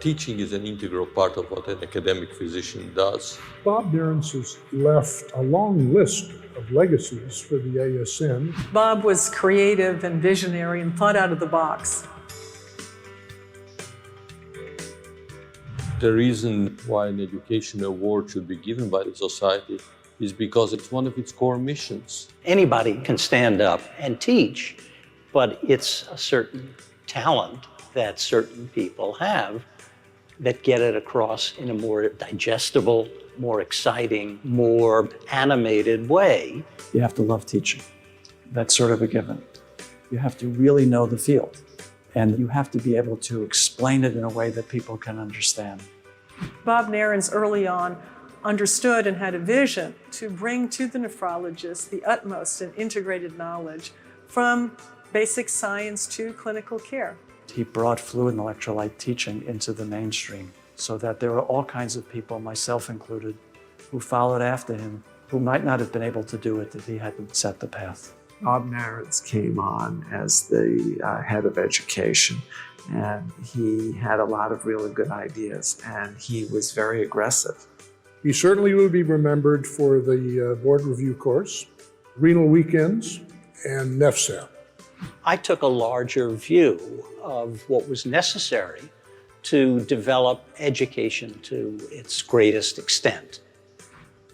Teaching is an integral part of what an academic physician does. Bob Narins has left a long list of legacies for the ASN. Bob was creative and visionary and thought out of the box. The reason why an education award should be given by the society is because it's one of its core missions. Anybody can stand up and teach, but it's a certain talent that certain people have that get it across in a more digestible, more exciting, more animated way. You have to love teaching. That's sort of a given. You have to really know the field, and you have to be able to explain it in a way that people can understand. Bob Narins early on understood and had a vision to bring to the nephrologist the utmost and integrated knowledge from basic science to clinical care. He brought fluid and electrolyte teaching into the mainstream so that there were all kinds of people, myself included, who followed after him, who might not have been able to do it if he hadn't set the path. Bob Narins came on as the head of education, and he had a lot of really good ideas, and he was very aggressive. He certainly will be remembered for the board review course, renal weekends, and NEFSAP. I took a larger view of what was necessary to develop education to its greatest extent.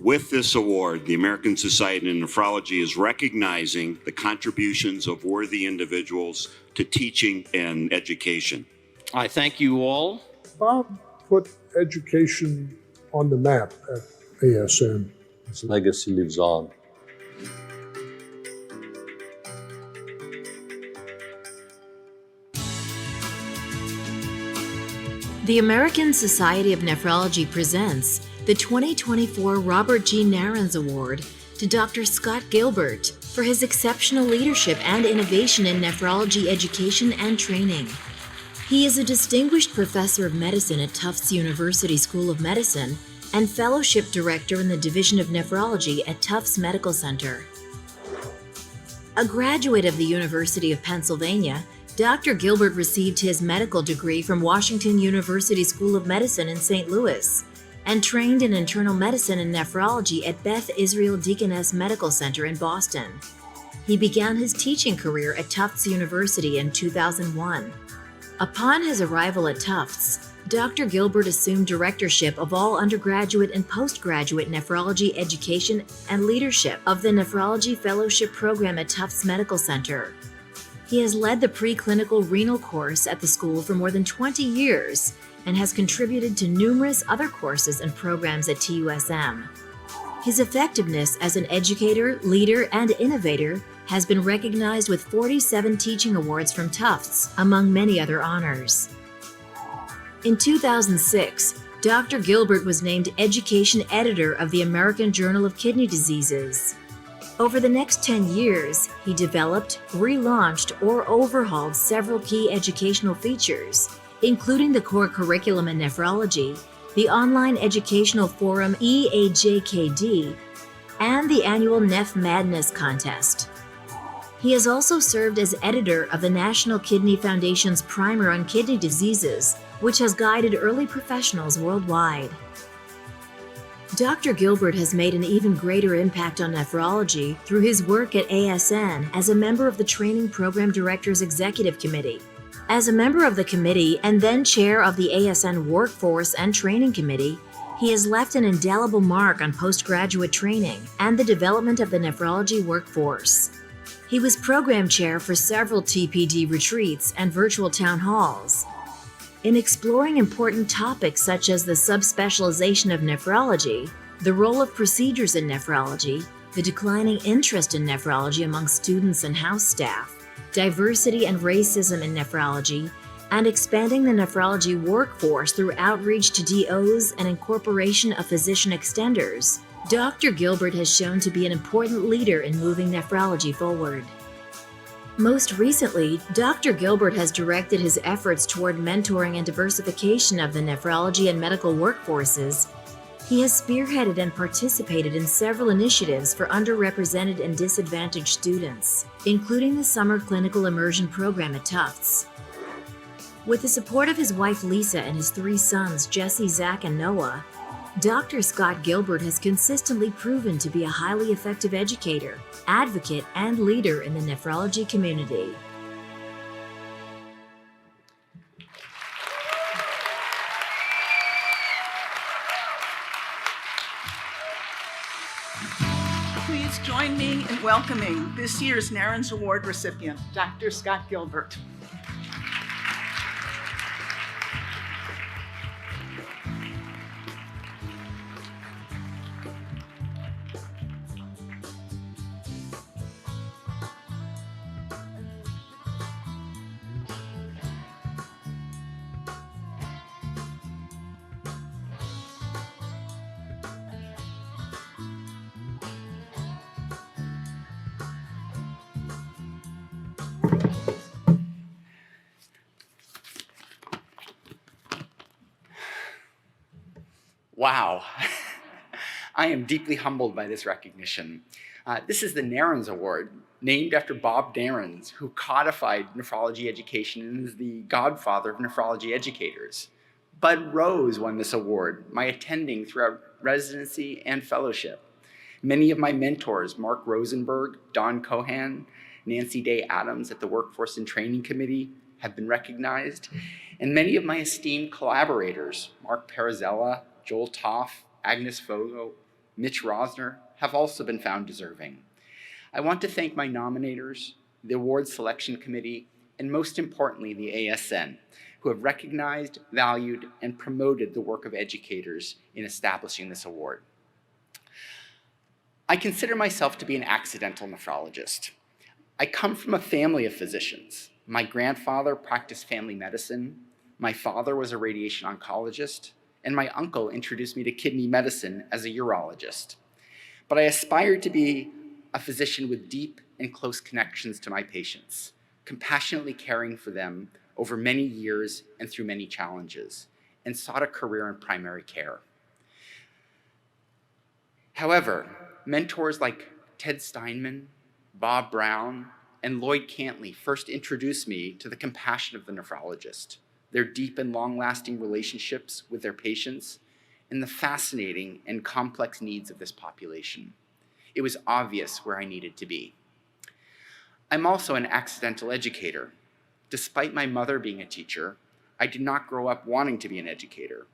With this award, the American Society of Nephrology is recognizing the contributions of worthy individuals to teaching and education. I thank you all. Bob put education on the map at ASN. His legacy lives on. The American Society of Nephrology presents the 2024 Robert G. Narins Award to Dr. Scott Gilbert for his exceptional leadership and innovation in nephrology education and training. He is a distinguished professor of medicine at Tufts University School of Medicine and fellowship director in the Division of Nephrology at Tufts Medical Center. A graduate of the University of Pennsylvania, Dr. Gilbert received his medical degree from Washington University School of Medicine in St. Louis and trained in internal medicine and nephrology at Beth Israel Deaconess Medical Center in Boston. He began his teaching career at Tufts University in 2001. Upon his arrival at Tufts, Dr. Gilbert assumed directorship of all undergraduate and postgraduate nephrology education and leadership of the Nephrology Fellowship Program at Tufts Medical Center. He has led the preclinical renal course at the school for more than 20 years and has contributed to numerous other courses and programs at TUSM. His effectiveness as an educator, leader, and innovator has been recognized with 47 teaching awards from Tufts, among many other honors. In 2006, Dr. Gilbert was named Education Editor of the American Journal of Kidney Diseases. Over the next 10 years, he developed, relaunched, or overhauled several key educational features, including the core curriculum in nephrology, the online educational forum EAJKD, and the annual Neph Madness contest. He has also served as editor of the National Kidney Foundation's Primer on Kidney Diseases, which has guided early professionals worldwide. Dr. Gilbert has made an even greater impact on nephrology through his work at ASN as a member of the Training Program Directors Executive Committee. As a member of the committee and then chair of the ASN Workforce and Training Committee, he has left an indelible mark on postgraduate training and the development of the nephrology workforce. He was program chair for several TPD retreats and virtual town halls. In exploring important topics such as the subspecialization of nephrology, the role of procedures in nephrology, the declining interest in nephrology among students and house staff, diversity and racism in nephrology, and expanding the nephrology workforce through outreach to DOs and incorporation of physician extenders, Dr. Gilbert has shown to be an important leader in moving nephrology forward. Most recently, Dr. Gilbert has directed his efforts toward mentoring and diversification of the nephrology and medical workforces. He has spearheaded and participated in several initiatives for underrepresented and disadvantaged students, including the Summer Clinical Immersion Program at Tufts. With the support of his wife Lisa and his 3 sons, Jesse, Zach, and Noah, Dr. Scott Gilbert has consistently proven to be a highly effective educator, advocate, and leader in the nephrology community. Please join me in welcoming this year's Narins Award recipient, Dr. Scott Gilbert. Wow. I am deeply humbled by this recognition. This is the Narins Award, named after Bob Narins, who codified nephrology education and is the godfather of nephrology educators. Bud Rose won this award, my attending throughout residency and fellowship. Many of my mentors, Mark Rosenberg, Don Cohan, Nancy Day Adams at the Workforce and Training Committee, have been recognized. And many of my esteemed collaborators, Mark Parazella, Joel Toff, Agnes Fogo, Mitch Rosner, have also been found deserving. I want to thank my nominators, the award selection committee, and most importantly, the ASN, who have recognized, valued, and promoted the work of educators in establishing this award. I consider myself to be an accidental nephrologist. I come from a family of physicians. My grandfather practiced family medicine, my father was a radiation oncologist, and my uncle introduced me to kidney medicine as a urologist. But I aspired to be a physician with deep and close connections to my patients, compassionately caring for them over many years and through many challenges, and sought a career in primary care. However, mentors like Ted Steinman, Bob Brown, and Lloyd Cantley first introduced me to the compassion of the nephrologist, their deep and long-lasting relationships with their patients, and the fascinating and complex needs of this population. It was obvious where I needed to be. I'm also an accidental educator. Despite my mother being a teacher, I did not grow up wanting to be an educator.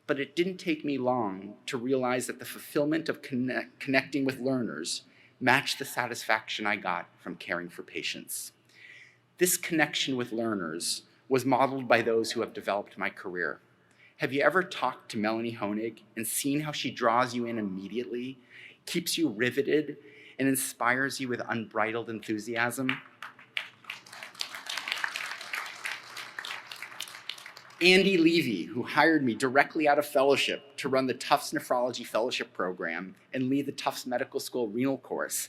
But it didn't take me long to realize that the fulfillment of connecting with learners matched the satisfaction I got from caring for patients. This connection with learners was modeled by those who have developed my career. Have you ever talked to Melanie Honig and seen how she draws you in immediately, keeps you riveted, and inspires you with unbridled enthusiasm? Andy Levy, who hired me directly out of fellowship to run the Tufts Nephrology Fellowship Program and lead the Tufts Medical School renal course,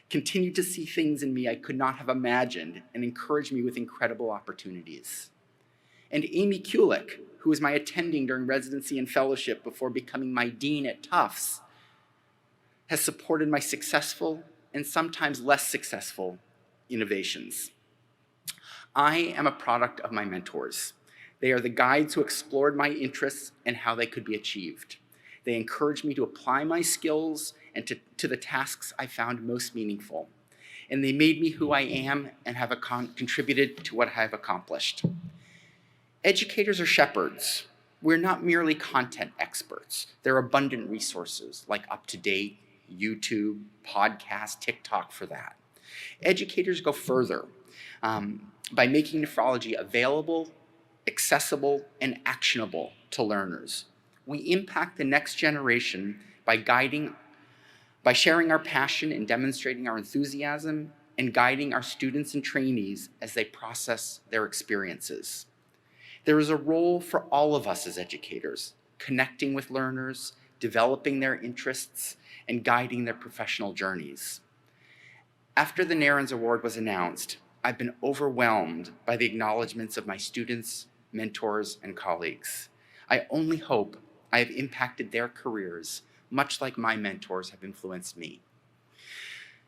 continued to see things in me I could not have imagined and encouraged me with incredible opportunities. And Amy Kulik, who was my attending during residency and fellowship before becoming my dean at Tufts, has supported my successful and sometimes less successful innovations. I am a product of my mentors. They are the guides who explored my interests and how they could be achieved. They encouraged me to apply my skills and to the tasks I found most meaningful. And they made me who I am and have contributed to what I have accomplished. Educators are shepherds. We're not merely content experts. There are abundant resources like UpToDate, YouTube, podcasts, TikTok for that. Educators go further by making nephrology available, accessible, and actionable to learners. We impact the next generation by sharing our passion and demonstrating our enthusiasm and guiding our students and trainees as they process their experiences. There is a role for all of us as educators, connecting with learners, developing their interests, and guiding their professional journeys. After the Narins Award was announced, I've been overwhelmed by the acknowledgments of my students, mentors, and colleagues. I only hope I have impacted their careers, much like my mentors have influenced me.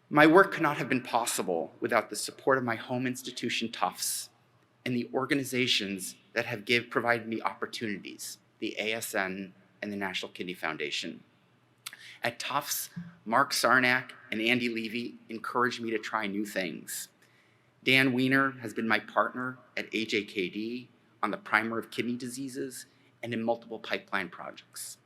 My work could not have been possible without the support of my home institution, Tufts, and the organizations that have provided me opportunities, the FASN and the National Kidney Foundation. At Tufts, Mark Sarnak and Andy Levy encouraged me to try new things. Dan Weiner has been my partner at AJKD on the primer of kidney diseases and in multiple pipeline projects.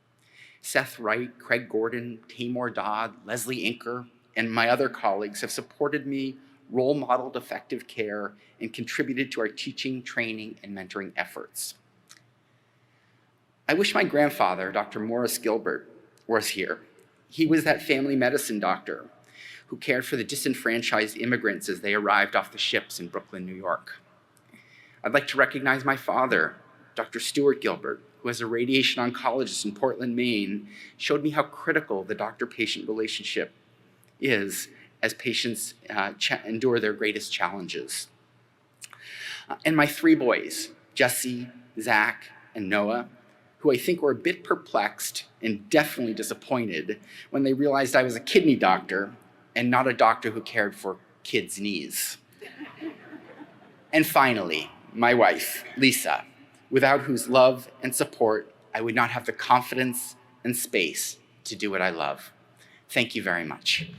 Seth Wright, Craig Gordon, Tamor Dodd, Leslie Inker, and my other colleagues have supported me, role modeled effective care, and contributed to our teaching, training, and mentoring efforts. I wish my grandfather, Dr. Morris Gilbert, was here. He was that family medicine doctor who cared for the disenfranchised immigrants as they arrived off the ships in Brooklyn, New York. I'd like to recognize my father, Dr. Stuart Gilbert, who as a radiation oncologist in Portland, Maine, showed me how critical the doctor-patient relationship is as patients endure their greatest challenges. And my three boys, Jesse, Zach, and Noah, who I think were a bit perplexed and definitely disappointed when they realized I was a kidney doctor and not a doctor who cared for kids' knees. And finally, my wife, Lisa, without whose love and support I would not have the confidence and space to do what I love. Thank you very much.